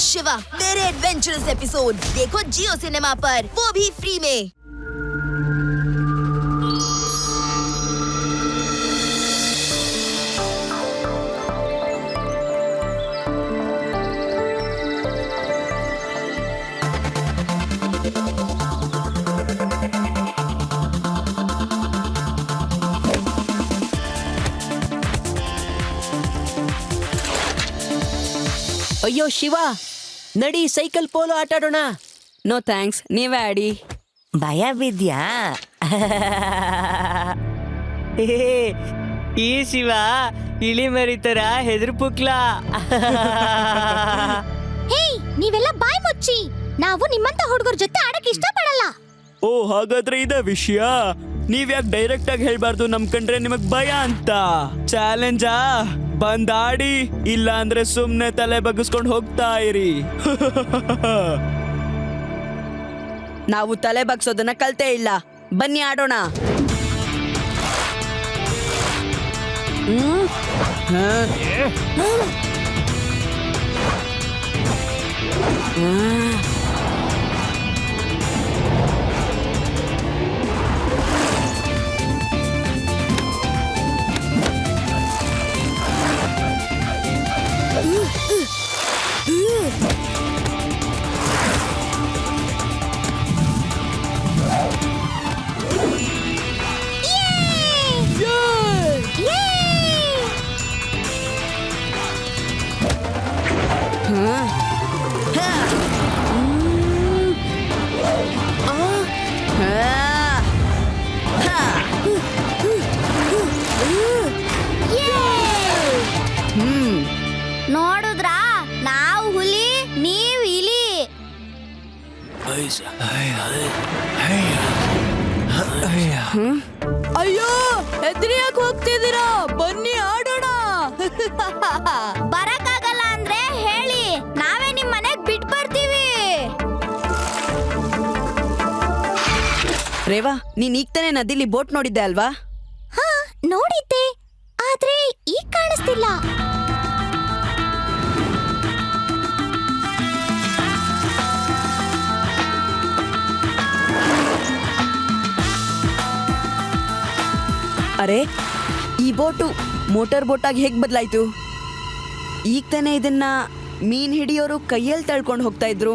शिवा मेरे adventurous episode देखो जियो cinema पर, वो भी फ्री में। ಅಯ್ಯೋ ಶಿವ, ನಡಿ ಸೈಕಲ್ ಪೋಲೋ ಆಟಾಡೋಣ. ನೋ ಥ್ಯಾಂಕ್ಸ್, ನೀವೇ ಆಡಿ. ಭಯ ಬಿದ್ಯಾ? ಈ ಶಿವ ಇಳಿ ಮರಿತರ ಹೆದರು ಪುಕ್ಲಾ. ಹೇ, ನೀವೆಲ್ಲ ಬಾಯ್ ಮುಚ್ಚಿ. ನಾವು ನಿಮ್ಮಂತ ಹುಡುಗರ ಜೊತೆ ಆಡಕ್ಕೆ ಇಷ್ಟಪಡಲ್ಲ. ಓ, ಹಾಗಾದ್ರೆ ಇದ ವಿಷಯ. ನೀವ್ಯಾಕೆ ಡೈರೆಕ್ಟ್ ಆಗಿ ಹೇಳ್ಬಾರ್ದು, ನಮ್ ಕಂಡ್ರೆ ನಿಮಗ್ ಭಯ ಅಂತ. ಚಾಲೆಂಜಾ? ಬಂದಾಡಿ, ಇಲ್ಲ ಅಂದ್ರೆ ಸುಮ್ನೆ ತಲೆ ಬಗ್ಗಿಸ್ಕೊಂಡು ಹೋಗ್ತಾ ಇರಿ. ನಾವು ತಲೆ ಬಗ್ಸೋದನ್ನ ಕಲ್ತೇ ಇಲ್ಲ. ಬನ್ನಿ ಆಡೋಣ. ನೋಡುದ್ರಾ, ನಾವು ಹುಲಿ, ನೀವ್ ಇಲಿ. ಅಯ್ಯೋ, ಹೆದರಿಯಾಗಿ ಹೋಗ್ತಿದ್ದೀರಾ? ಬನ್ನಿ ಆಡೋಣ. ಬರಕ್ಕಾಗಲ್ಲ ಅಂದ್ರೆ ಹೇಳಿ, ನಾವೇ ನಿಮ್ ಮನೆಗ್ ಬಿಟ್ ಬರ್ತೀವಿ. ರೇವಾ, ನೀನ್ ಈಗ ತಾನೇ ನದಿಲಿ ಬೋಟ್ ನೋಡಿದ್ದೆ ಅಲ್ವಾ? ಹಾ, ನೋಡಿದ್ದೆ, ಆದ್ರೆ ಈಗ ಕಾಣಿಸ್ತಿಲ್ಲ. ಅರೆ, ಈ ಬೋಟು ಮೋಟಾರ್ ಬೋಟ್ ಆಗಿ ಹೇಗ್ ಬದಲಾಯ್ತು? ಈಗ ತಾನೇ ಇದನ್ನ ಮೀನ್ ಹಿಡಿಯೋರು ಕೈಯಲ್ಲಿ ತಳ್ಕೊಂಡು ಹೋಗ್ತಾ ಇದ್ರು.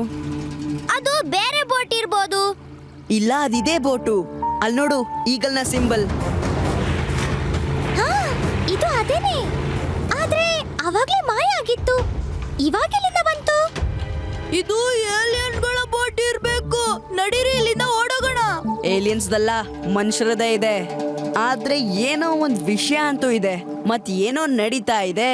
ಅದು ಬೇರೆ ಬೋಟ್ ಇರ್ಬೋದು. ಇಲ್ಲ, ಅದಿದೇ ಬೋಟು. ಅಲ್ಲಿ ನೋಡು, ಈಗಲ್ನ ಸಿಂಬಲ್. ಹಾ, ಇದು ಅದೇನೆ. ಆದ್ರೆ ಅವಾಗ್ಲೇ ಮಾಯ ಆಗಿತ್ತು. ಇವಾಗೆಲ್ಲಿಂದ ಬಂತು? ಇದು ಏಲಿಯನ್ಗಳ ಬೋಟ್ ಇರ್ಬೇಕು. ನಡೀರಿ, ಇಲ್ಲಿಂದ ಓಡೋಗೋಣ. ಏಲಿಯನ್ಸ್ದಲ್ಲ, ಮನುಷ್ಯರದೇ ಇದೆ. ಆದ್ರೆ ಏನೋ ಒಂದ್ ವಿಷಯ ಅಂತೂ ಇದೆ, ಮತ್ ಏನೋ ನಡೀತಾ ಇದೆ.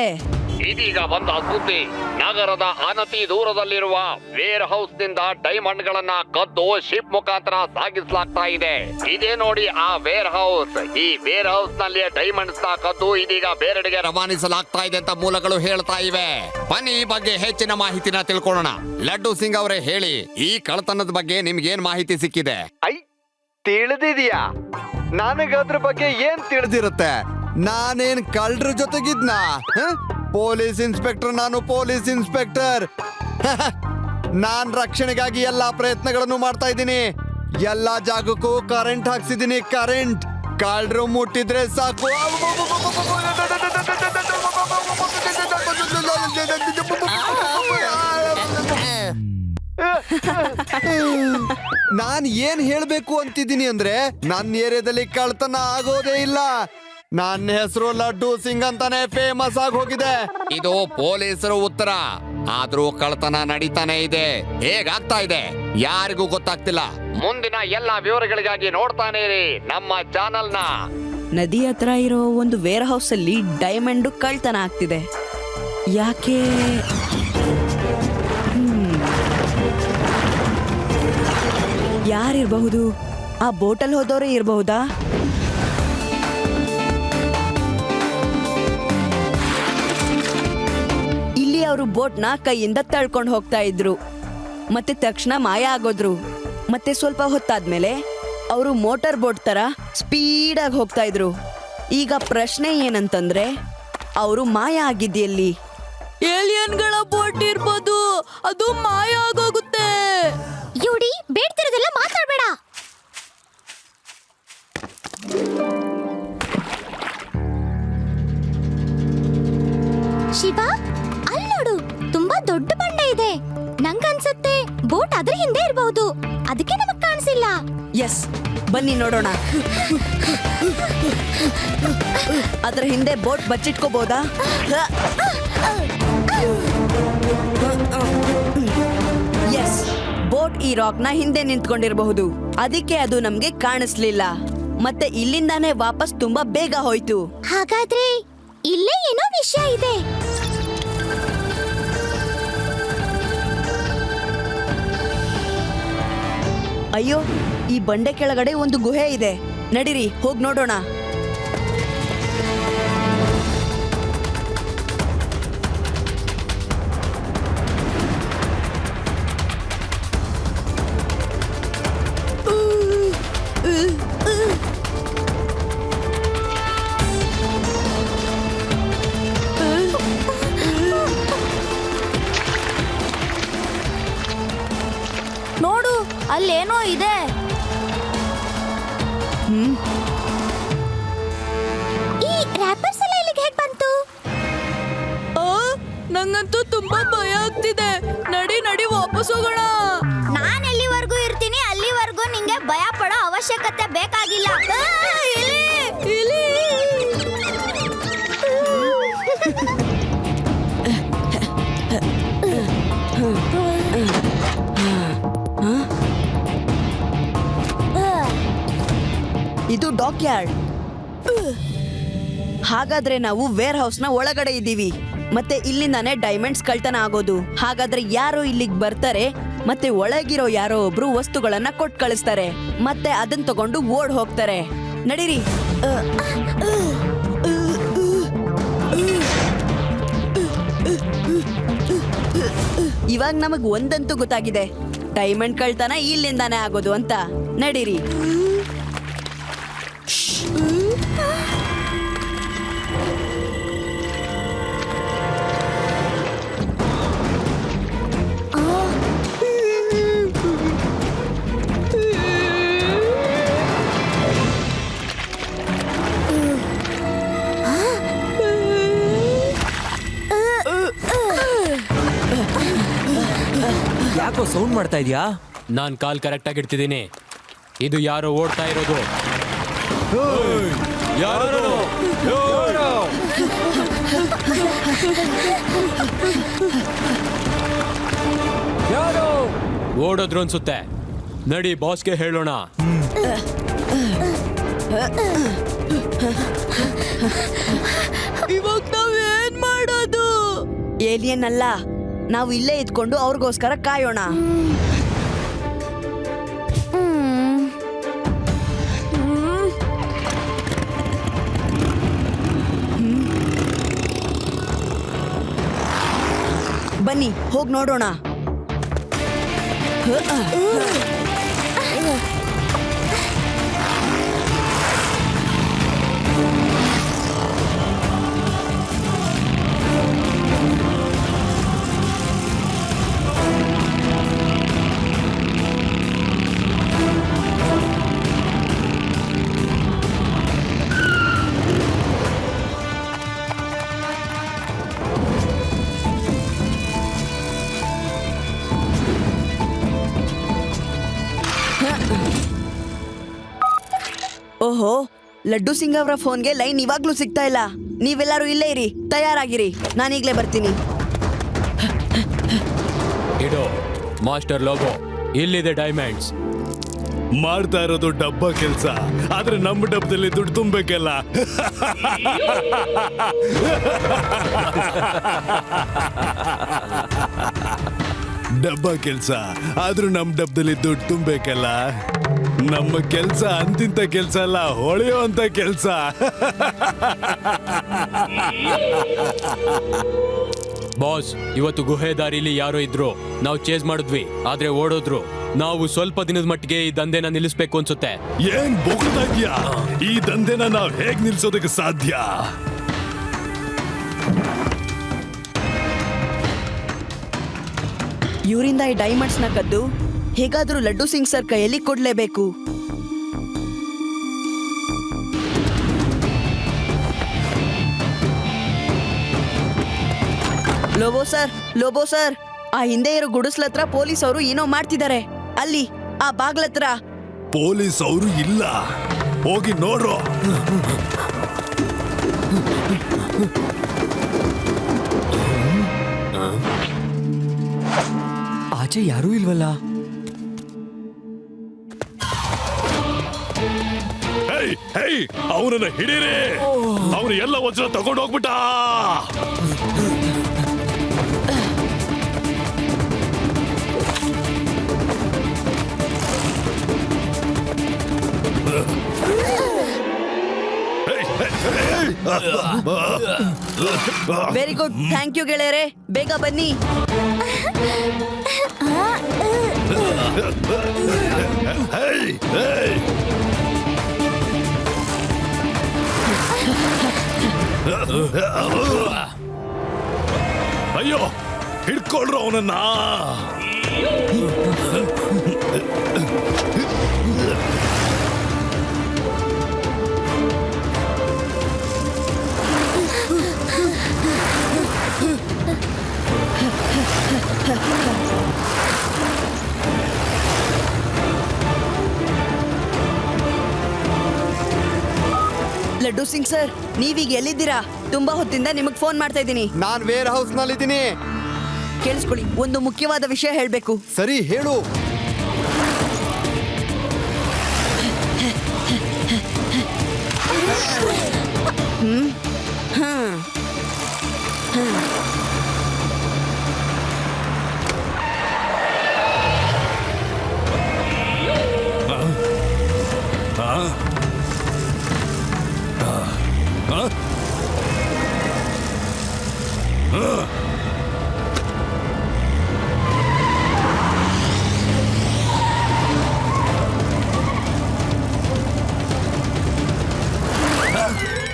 ಇದೀಗ ಬಂದ ಸುದ್ದಿ. ನಗರದ ಅನತಿ ದೂರದಲ್ಲಿರುವ ವೇರ್ ಹೌಸ್ ನಿಂದ ಡೈಮಂಡ್ ಗಳನ್ನ ಕದ್ದು ಶಿಪ್ ಮುಖಾಂತರ ಸಾಗಿಸಲಾಗ್ತಾ ಇದೆ. ಇದೇ ನೋಡಿ ಆ ವೇರ್ ಹೌಸ್. ಈ ವೇರ್ ಹೌಸ್ ನಲ್ಲಿ ಡೈಮಂಡ್ಸ್ ನ ಕದ್ದು ಇದೀಗ ಬೇರೆಡೆಗೆ ರವಾನಿಸಲಾಗ್ತಾ ಇದೆ ಅಂತ ಮೂಲಗಳು ಹೇಳ್ತಾ ಇವೆ. ಬನ್ನಿ, ಈ ಬಗ್ಗೆ ಹೆಚ್ಚಿನ ಮಾಹಿತಿನ ತಿಳ್ಕೊಳ್ಳೋಣ. ಲಡ್ಡು ಸಿಂಗ್ ಅವರೇ, ಹೇಳಿ, ಈ ಕಳ್ಳತನದ ಬಗ್ಗೆ ನಿಮ್ಗೆ ಏನ್ ಮಾಹಿತಿ ಸಿಕ್ಕಿದೆ? ತಿಳಿದಿದ್ಯಾ? ನನಗದ್ರ ಬಗ್ಗೆ ಏನ್ ತಿಳಿದಿರುತ್ತೆ? ನಾನೇನ್ ಕಳ್ರ ಜೊತೆಗಿದ್ನ? ಪೊಲೀಸ್ ಇನ್ಸ್ಪೆಕ್ಟರ್, ನಾನು ಪೊಲೀಸ್ ಇನ್ಸ್ಪೆಕ್ಟರ್. ನಾನ್ ರಕ್ಷಣೆಗಾಗಿ ಎಲ್ಲಾ ಪ್ರಯತ್ನಗಳನ್ನು ಮಾಡ್ತಾ ಇದ್ದೀನಿ. ಎಲ್ಲಾ ಜಾಗಕ್ಕೂ ಕರೆಂಟ್ ಹಾಕ್ಸಿದೀನಿ. ಕರೆಂಟ್ ಕಳ್ರು ಮುಟ್ಟಿದ್ರೆ ಸಾಕು. ನಾನ್ ಏನ್ ಹೇಳ್ಬೇಕು ಅಂತಿದ್ದೀನಿ ಅಂದ್ರೆ, ನನ್ನ ಏರಿಯಾದಲ್ಲಿ ಕಳ್ತನ ಆಗೋದೇ ಇಲ್ಲ. ನನ್ನ ಹೆಸರು ಲಡ್ಡು ಸಿಂಗ್ ಅಂತಾನೆ ಫೇಮಸ್ ಆಗಿ ಹೋಗಿದೆ. ಇದು ಪೊಲೀಸರು ಉತ್ತರ. ಆದ್ರೂ ಕಳ್ಳತನ ನಡೀತಾನೆ ಇದೆ. ಹೇಗಾಗ್ತಾ ಇದೆ ಯಾರಿಗೂ ಗೊತ್ತಾಗ್ತಿಲ್ಲ. ಮುಂದಿನ ಎಲ್ಲಾ ವಿವರಗಳಿಗಾಗಿ ನೋಡ್ತಾನೆ ಇರಿ ನಮ್ಮ ಚಾನಲ್ನ. ನದಿ ಹತ್ರ ಇರೋ ಒಂದು ವೇರ್ ಹೌಸ್ ಅಲ್ಲಿ ಡೈಮಂಡ್ ಕಳ್ತನ ಆಗ್ತಿದೆ. ಯಾಕೆ? ಯಾರಿರಬಹುದು? ಆ ಬೋಟಲ್ಲಿ ಹೋದವರೇ ಇರಬಹುದಾ? ಇಲ್ಲಿ ಅವರು ಬೋಟ್ನ ಕೈಯಿಂದ ತಳ್ಕೊಂಡು ಹೋಗ್ತಾ ಇದ್ರು, ಮತ್ತೆ ತಕ್ಷಣ ಮಾಯ ಆಗೋದ್ರು. ಮತ್ತೆ ಸ್ವಲ್ಪ ಹೊತ್ತಾದ್ಮೇಲೆ ಅವರು ಮೋಟಾರ್ ಬೋಟ್ ತರ ಸ್ಪೀಡಾಗಿ ಹೋಗ್ತಾ ಇದ್ರು. ಈಗ ಪ್ರಶ್ನೆ ಏನಂತಂದ್ರೆ, ಅವರು ಮಾಯ ಆಗಿದ್ದೆಲ್ಲಿ? ಏಲಿಯನ್ಗಳ ಬೋಟ್ ಇರ್ಬೋದು, ಅದು ಮಾಯ ಆಗೋಗುತ್ತೆ. ಇವ್ಡಿ ಬೇಡ್ತಿರೋದೆಲ್ಲ ಮಾತಾಡ್ಬೇಡ. ಶಿವ, ಅಲ್ಲಿ ನೋಡು, ತುಂಬಾ ದೊಡ್ಡ ಬಂಡೆ ಇದೆ. ನಂಗನ್ಸತ್ತೆ ಬೋಟ್ ಅದ್ರ ಹಿಂದೆ ಇರಬಹುದು. ಅದಕ್ಕೆ ನಮಗ್ ಕಾಣಿಸಿಲ್ಲ. ಎಸ್, ಬನ್ನಿ ನೋಡೋಣ. ಅದ್ರ ಹಿಂದೆ ಬೋಟ್ ಬಚ್ಚಿಟ್ಕೋಬಹುದಾ? ಎಸ್, ಬೋಟ್ ಈ ರಾಕ್ ನ ಹಿಂದೆ ನಿಂತ್ಕೊಂಡಿರಬಹುದು. ಅದಕ್ಕೆ ಅದು ನಮ್ಗೆ ಕಾಣಿಸ್ಲಿಲ್ಲ. ಮತ್ತೆ ಇಲ್ಲಿಂದಾನೇ ವಾಪಸ್ ತುಂಬಾ ಬೇಗ ಹೋಯ್ತು. ಹಾಗಾದ್ರೆ ಇಲ್ಲೇ ಏನೋ ವಿಷಯ ಇದೆ. ಅಯ್ಯೋ, ಈ ಬಂಡೆ ಕೆಳಗಡೆ ಒಂದು ಗುಹೆ ಇದೆ. ನಡೀರಿ, ಹೋಗ್ ನೋಡೋಣ. ನೋಡು, ಅಲ್ಲೇನೋ ಇದೆ. ಈ ರ್ಯಾಪರ್ಸ್ ಎಲ್ಲ ಇಲ್ಲಿಗೆ ಹೇಗ್ ಬಂತು? ನಂಗಂತೂ ತುಂಬಾ ಭಯ ಆಗ್ತಿದೆ. ನಡಿ ವಾಪಸ್ ಹೋಗೋಣ. ನಾನ್ ಎಲ್ಲಿವರೆಗೂ ಇರ್ತೀನಿ ಅಲ್ಲಿವರೆಗೂ ನಿಂಗೆ ಭಯ ಪಡೋ ಅವಶ್ಯಕತೆ ಬೇಕಾಗಿಲ್ಲ. ಇದು ಡಾಕ್ ಯಾರ್ಡ್. ಹಾಗಾದ್ರೆ ನಾವು ವೇರ್ ಹೌಸ್ ನ ಒಳಗಡೆ ಇದ್ದೀವಿ. ಮತ್ತೆ ಇಲ್ಲಿಂದಾನೆ ಡೈಮಂಡ್ಸ್ ಕಳ್ತನ ಆಗೋದು. ಹಾಗಾದ್ರೆ ಯಾರೋ ಇಲ್ಲಿಗೆ ಬರ್ತಾರೆ, ಮತ್ತೆ ಒಳಗಿರೋ ಯಾರೋ ಒಬ್ರು ವಸ್ತುಗಳನ್ನ ಕೊಟ್ಟು ಕಳಿಸ್ತಾರೆ. ಮತ್ತೆ ಅದನ್ನ ತಗೊಂಡು ಓಡ್ ಹೋಗ್ತಾರೆ. ನಡೀರಿ. ಇವಾಗ ನಮಗ್ ಒಂದಂತೂ ಗೊತ್ತಾಗಿದೆ, ಡೈಮಂಡ್ ಕಳ್ತನ ಇಲ್ಲಿಂದಾನೆ ಆಗೋದು ಅಂತ. ನಡೀರಿ. ಯಾಕೋ ಸೌಂಡ್ ಮಾಡ್ತಾ ಇದೀಯಾ? ನಾನ್ ಕಾಲ್ ಕರೆಕ್ಟ್ ಆಗಿ ಇಡ್ತಿದ್ದೀನಿ. ಇದು ಯಾರೋ ಓಡ್ತಾ ಇರೋದು. ಓಡೋದ್ರು ಅನ್ಸುತ್ತೆ. ನಡಿ ಬಾಸ್ಗೆ ಹೇಳೋಣ. ಇವಾಗ ನಾವೇನ್ ಮಾಡೋದು? ಏಲಿಯನ್ ಅಲ್ಲ, ನಾವು ಇಲ್ಲೇ ಇದ್ಕೊಂಡು ಅವ್ರಿಗೋಸ್ಕರ ಕಾಯೋಣ. ಬನ್ನಿ, ಹೋಗ್ ನೋಡೋಣ. ಓಹೋ, ಲಡ್ಡು ಸಿಂಗ್ ಅವರ ಫೋನ್ಗೆ ಲೈನ್ ಇವಾಗ್ಲೂ ಸಿಗ್ತಾ ಇಲ್ಲ. ನೀವೆಲ್ಲರೂ ಇಲ್ಲೇ ಇರಿ, ತಯಾರಾಗಿರಿ, ನಾನೀಗ್ಲೇ ಬರ್ತೀನಿ. ಇಡೋ ಮಾಸ್ಟರ್ ಲೋಗೋ, ಇಲ್ಲಿದೆ ಡೈಮಂಡ್ಸ್. ಮಾಡ್ತಾ ಇರೋದು ಡಬ್ಬ ಕೆಲ್ಸ, ಆದ್ರೆ ನಮ್ಮ ಡಬ್ಬದಲ್ಲಿ ದುಡ್ಡು ತುಂಬಬೇಕಲ್ಲ. ಡಬ್ಬ ಕೆಲ್ಸ ಆದ್ರೂ ನಮ್ ಡಬ್ಬದಲ್ಲಿ ದುಡ್ಡು ತುಂಬಬೇಕಲ್ಲ. ನಮ್ಮ ಕೆಲ್ಸ ಅಂತಿಂತ ಕೆಲ್ಸ ಅಲ್ಲ, ಹೊಳೆಯುವಂತ ಕೆಲ್ಸ. ಬಾಸ್, ಇವತ್ತು ಗುಹೆ ದಾರಿಲಿ ಯಾರೋ ಇದ್ರು. ನಾವು ಚೇಸ್ ಮಾಡಿದ್ವಿ, ಆದ್ರೆ ಓಡೋದ್ರು. ನಾವು ಸ್ವಲ್ಪ ದಿನದ ಮಟ್ಟಿಗೆ ಈ ದಂಧೆನ ನಿಲ್ಲಿಸ್ಬೇಕು ಅನ್ಸುತ್ತೆ. ಏನ್ ಬೋಗ್ತಾ ಇದ್ಯಾ? ಈ ದಂಧೆನ ನಾವ್ ಹೇಗ್ ನಿಲ್ಸೋದಕ್ಕೆ ಸಾಧ್ಯ? ಇವರಿಂದ ಈ ಡೈಮಂಡ್ಸ್ ನ ಕದ್ದು ಹೇಗಾದ್ರೂ ಲಡ್ಡು ಸಿಂಗ್ ಸರ್ ಕೈಯಲ್ಲಿ ಕೊಡ್ಲೇಬೇಕು. ಲೋಬೋ ಸರ್, ಆ ಹಿಂದೆ ಇರೋ ಗುಡಿಸ್ಲ ಹತ್ರ ಪೊಲೀಸ್ ಅವರು ಏನೋ ಮಾಡ್ತಿದ್ದಾರೆ. ಅಲ್ಲಿ ಆ ಬಾಗ್ಲತ್ರ ಪೊಲೀಸ್ ಅವರು ಇಲ್ಲ, ಹೋಗಿ ನೋಡ್ರು. ಆಚೆ ಯಾರೂ ಇಲ್ವಲ್ಲ. ಅವನನ್ನ ಹಿಡೀರಿ, ಅವನು ಎಲ್ಲ ವಜ್ರ ತಗೊಂಡು ಹೋಗ್ಬಿಟ್ಟ. ವೆರಿ ಗುಡ್, ಥ್ಯಾಂಕ್ ಯು ಗೆಳೆಯರೆ, ಬೇಗ ಬನ್ನಿ. ಅಯ್ಯೋ, ಹಿಡ್ಕೊಳ್ರು ಅವನನ್ನ. ಲಡ್ಡು ಸಿಂಗ್ ಸರ್, ನೀವೀಗ ಎಲ್ಲಿದ್ದೀರಾ? ತುಂಬಾ ಹೊತ್ತಿಂದ ನಿಮಗ್ ಫೋನ್ ಮಾಡ್ತಾ ಇದ್ದೀನಿ. ನಾನ್ ವೇರ್ ಹೌಸ್ ನಲ್ಲಿದ್ದೀನಿ. ಕೇಳಿಸ್ಕೊಳ್ಳಿ, ಒಂದು ಮುಖ್ಯವಾದ ವಿಷಯ ಹೇಳ್ಬೇಕು. ಸರಿ, ಹೇಳು.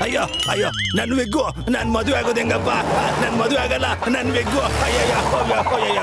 ಅಯ್ಯೋ ಅಯ್ಯೋ, ನನ್ ವಿಗ್ಗು, ನನ್ ಮದುವೆ ಆಗೋದು ಹೆಂಗಪ್ಪ? ನನ್ ಮದುವೆ ಆಗಲ್ಲ, ನನ್ ವಿಗ್ಗು. ಅಯ್ಯಯ್ಯ, ಅಯ್ಯಯ್ಯ.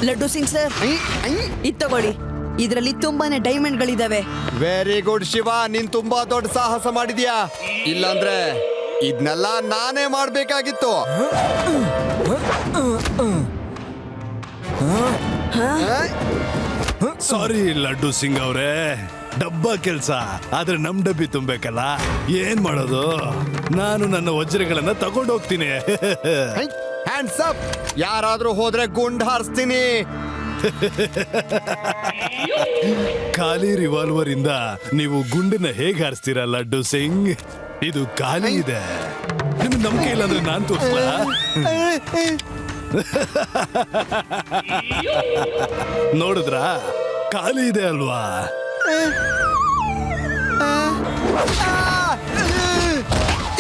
ಲಡ್ಡು ಸಿಂಗ್ ಸರ್, ಇದ್ ತಗೊಳ್ಳಿ, ಇದರಲ್ಲಿ ತುಂಬಾನೇ ಡೈಮಂಡ್ಗಳಿದಾವೆ. ವೆರಿ ಗುಡ್ ಶಿವ, ನೀನ್ ತುಂಬಾ ದೊಡ್ಡ ಸಾಹಸ ಮಾಡಿದ್ಯಾ. ಇಲ್ಲಾಂದ್ರೆ ಇದನ್ನೆಲ್ಲ ನಾನೇ ಮಾಡ್ಬೇಕಾಗಿತ್ತು. ಸಾರಿ ಲಡ್ಡು ಸಿಂಗ್ ಅವ್ರೆ, ಡಬ್ಬ ಕೆಲ್ಸ, ಆದ್ರೆ ನಮ್ ಡಬ್ಬಿ ತುಂಬೇಕಲ್ಲ. ಏನ್ ಮಾಡೋದು? ನಾನು ನನ್ನ ವಜ್ರಗಳನ್ನ ತಗೊಂಡು ಹೋಗ್ತೀನಿ. ಹ್ಯಾಂಡ್ಸ್ ಅಪ್, ಯಾರಾದ್ರೂ ಹೋದ್ರೆ ಗುಂಡ್ ಹಾರಿಸ್ತೀನಿ. ಖಾಲಿ ರಿವಾಲ್ವರ್ ಇಂದ ನೀವು ಗುಂಡನ್ನ ಹೇಗ್ ಹಾರಿಸ್ತೀರಾ ಲಡ್ಡು ಸಿಂಗ್? ಇದು ಖಾಲಿ ಇದೆ. ನಿಮ್ಗೆ ನಂಬಿಕೆ ಇಲ್ಲ ಅಂದ್ರೆ ನಾನ್ ತೋರಿಸ್ಲಾ? ನೋಡಿದ್ರಾ, ಖಾಲಿ ಇದೆ ಅಲ್ವಾ?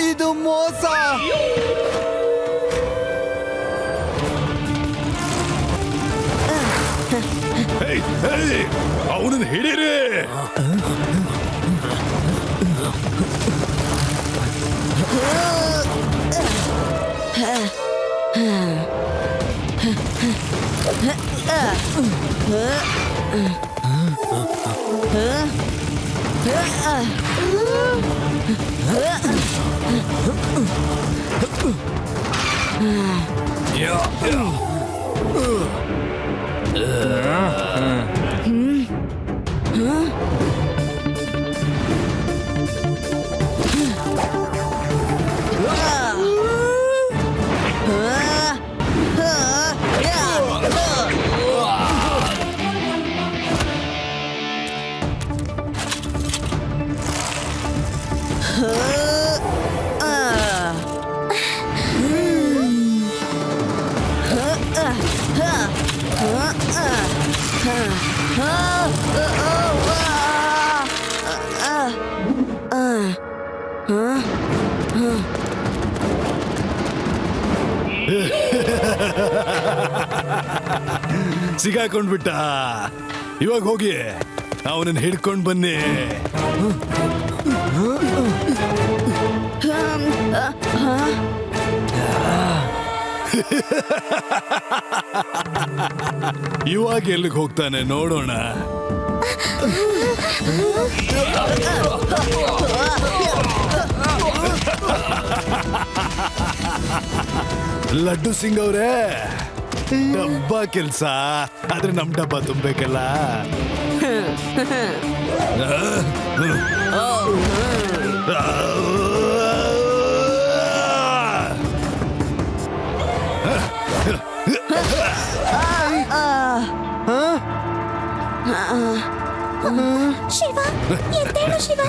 ಇದು ಮೋಸ. ಅವನನ್ನು ಹಿಡೀರಿ. ಸಿಗಾಕೊಂಡ್ಬಿಟ್ಟ. ಇವಾಗ ಹೋಗಿ ಅವನನ್ನ ಹಿಡ್ಕೊಂಡ್ ಬನ್ನಿ. ಇವಾಗ ಎಲ್ಲಿಗೆ ಹೋಗ್ತಾನೆ ನೋಡೋಣ. ಲಡ್ಡು ಸಿಂಗ್ ಅವ್ರೆ, ಡಬ್ಬ ಕೆಲ್ಸ ಆದ್ರೆ ನಮ್ ಡಬ್ಬ ತುಂಬೇಕಲ್ಲ. ಶಿವ, ಎದ್ದೇಳು ಶಿವ.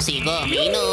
ಸಿಗೋ ಮೀನು.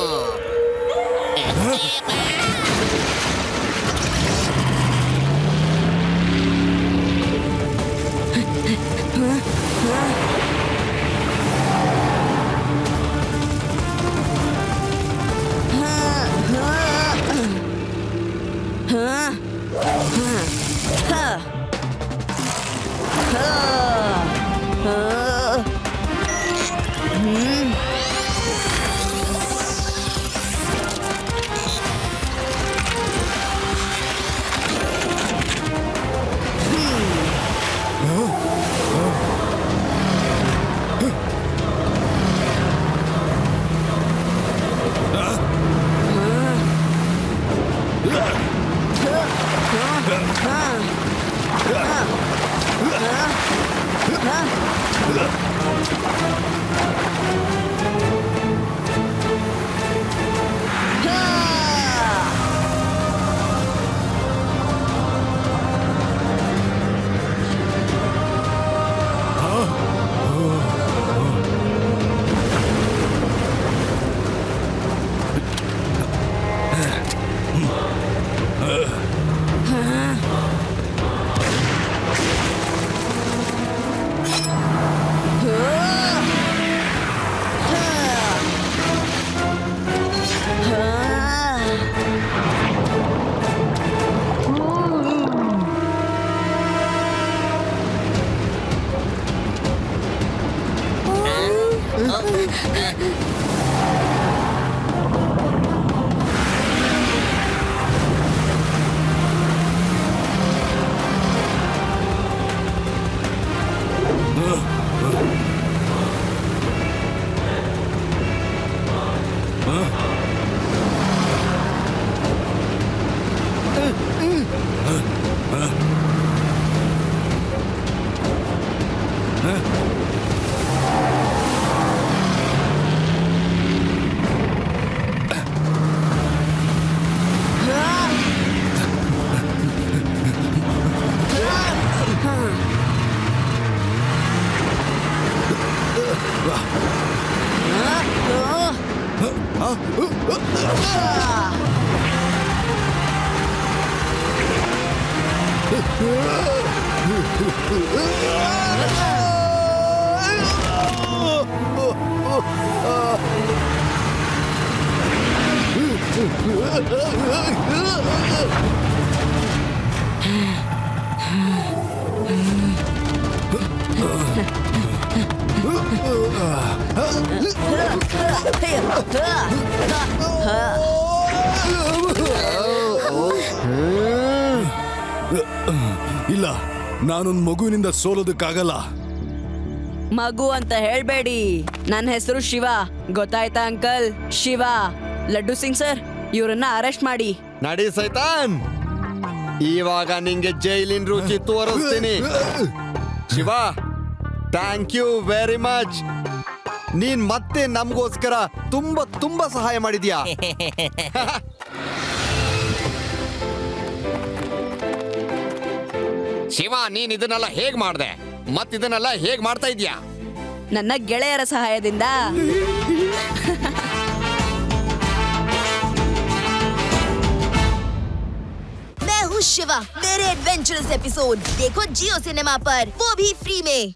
ಇಲ್ಲ, ನಾನೊಂದು ಮಗುವಿನಿಂದ ಸೋಲೋದಕ್ಕಾಗಲ್ಲ. ಮಗು ಅಂತ ಹೇಳ್ಬೇಡಿ. ನನ್ನ ಹೆಸರು ಶಿವ, ಗೊತ್ತಾಯ್ತಾ ಅಂಕಲ್? ಶಿವ. ಲಡ್ಡು ಸಿಂಗ್ ಸರ್, ಇವ್ರನ್ನ ಅರೆಸ್ಟ್ ಮಾಡಿ. ನಡಿ ಸೈತಾನ್, ಇವಾಗ ನಿಂಗೆ ಜೈಲಿನ ರುಚಿ ತೋರಿಸ್ತೀನಿ. Shiva, thank you very much. ನೀನ್ ಮತ್ತೆ ನಮಗೋಸ್ಕರ ತುಂಬಾ ತುಂಬಾ ಸಹಾಯ ಮಾಡಿದ್ಯಾ. ಶಿವ, ನೀನ್ ಇದನ್ನೆಲ್ಲ ಹೇಗ್ ಮಾಡ್ದೆ? ಮತ್ತಿದನ್ನೆಲ್ಲ ಹೇಗ್ ಮಾಡ್ತಾ ಇದ್ಯಾ? ನನ್ನ ಗೆಳೆಯರ ಸಹಾಯದಿಂದ. मैं हूँ शिवा। मेरे एडवेंचरस एपिसोड देखो जियो सिनेमा पर, वो भी फ्री में।